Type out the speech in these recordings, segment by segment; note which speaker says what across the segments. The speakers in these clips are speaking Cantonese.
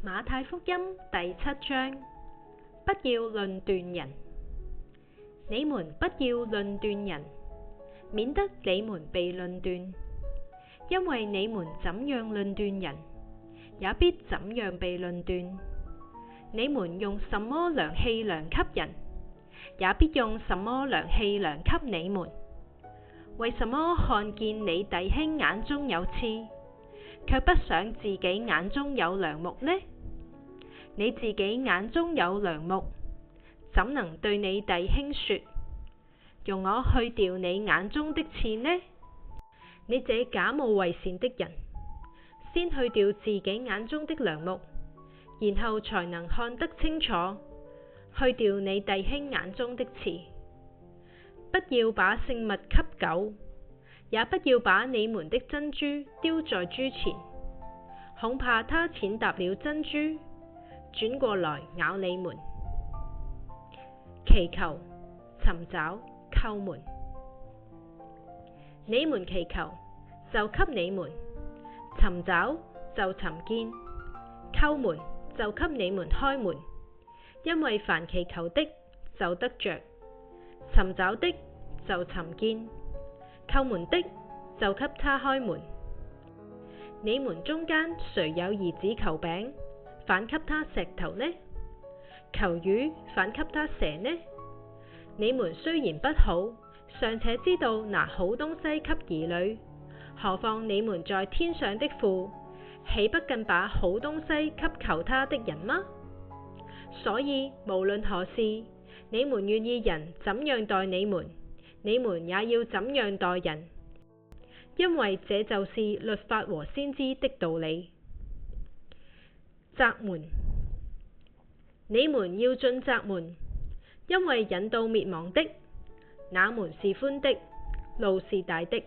Speaker 1: 馬太福音第7章，不要論斷人。你們不要論斷人，免得你們被論斷。因為你們怎樣論斷人，也必怎樣被論斷。你們用什麼量器量給人，也必用什麼量器量給你們。為什麼看見你弟兄眼中有刺，卻不想自己眼中有梁木呢？你自己眼中有梁木，怎能對你弟兄說，容我去掉你眼中的刺呢？你這假冒為善的人，先去掉自己眼中的梁木，然後才能看得清楚，去掉你弟兄眼中的刺。不要把聖物給狗，也不要把你們的珍珠丟在豬前，恐怕它踐踏了珍珠，轉過來咬你們。祈求、尋找、叩門。你們祈求，就給你們；尋找，就尋見；叩門，就給你們開門。因為凡祈求的，就得着；尋找的，就尋見；叩門的，就給他開門。你們中間誰有兒子求餅，反給他石頭呢？求魚，反給他蛇呢？你們雖然不好，尚且知道拿好東西給兒女，何況你們在天上的父，豈不更把好東西給求他的人嗎？所以無論何事，你們願意人怎樣待你們，你們也要怎樣待人，因為這就是律法和先知的道理。窄門。你們要進窄門，因為引到滅亡的，那門是寬的，路是大的，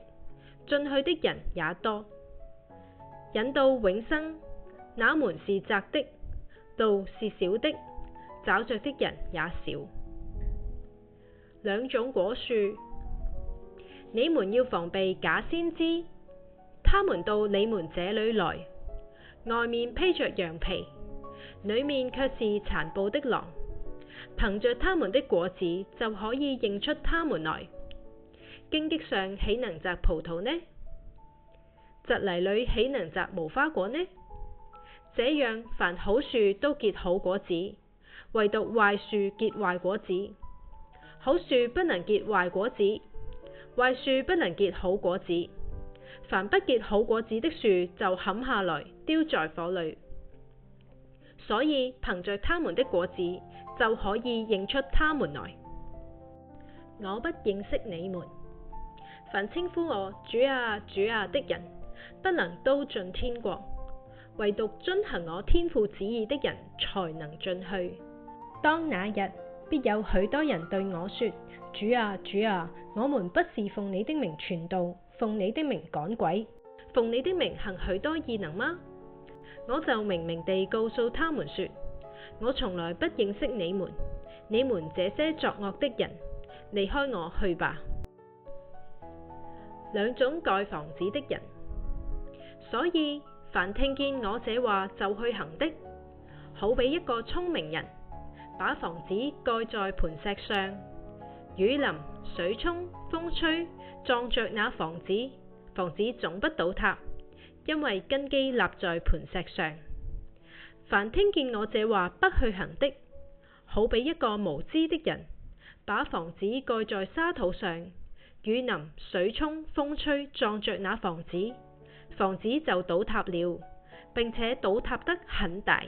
Speaker 1: 進去的人也多；引到永生，那門是窄的，路是小的，找着的人也少。兩種果樹。你們要防備假先知，他們到你們這裏來，外面披着羊皮，裏面卻是殘暴的狼。憑着他們的果子就可以認出他們來。荊棘上豈能摘葡萄呢？蒺藜裏豈能摘無花果呢？這樣，凡好樹都結好果子，唯獨壞樹結壞果子。好樹不能結壞果子，壞樹不能結好果子。凡不結好果子的樹就砍下來，丟在火裏。所以憑着他們的果子就可以認出他們來。我不認識你們，凡稱呼我主啊主啊的人，不能都進天國，唯獨遵行我天父旨意的人才能進去。當那日，必有許多人對我說，主啊主啊，我們不是奉你的名傳道，奉你的名趕鬼，奉你的名行許多異能嗎？我就明明地告訴他們說，我從來不認識你們，你們這些作惡的人，離開我去吧。兩種蓋房子的人。所以凡聽見我這話就去行的，好比一個聰明人，把房子蓋在磐石上，雨淋、水沖、風吹，撞着那房子，房子總不倒塌，因為根基立在磐石上。凡聽見我這話不去行的，好比一個無知的人，把房子蓋在沙土上，雨淋、水沖、風吹，撞着那房子，房子就倒塌了，並且倒塌得很大。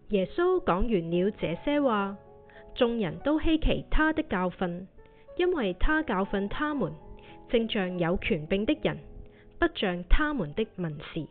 Speaker 1: 耶穌講完了這些話，眾人都希奇他的教訓，因為他教訓他們，正像有權柄的人，不像他們的文士。